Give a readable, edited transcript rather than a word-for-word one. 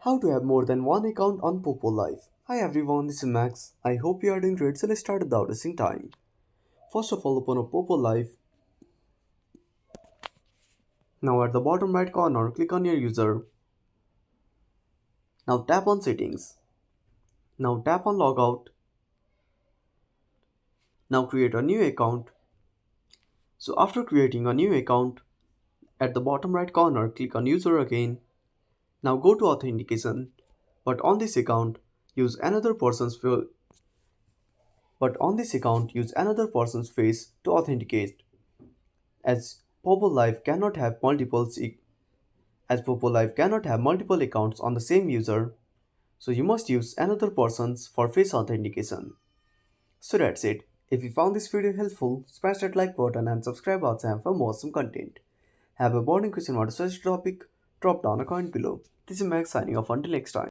How to have more than one account on Poppo Life. Hi everyone, this is Max. I hope you are doing great, so let's start without wasting time. First of all, open up Poppo Life. Now at the bottom right corner, click on your user. Now tap on settings. Now tap on logout. Now create a new account. So after creating a new account, at the bottom right corner, click on user again. Now go to authentication. But on this account, use another person's face to authenticate. As Poppo Life cannot have multiple accounts on the same user, so you must use another person's for face authentication. So that's it. If you found this video helpful, smash that like button and subscribe our channel for more awesome content. Have a burning question or a such topic? Drop down a comment below. This is Max signing off until next time.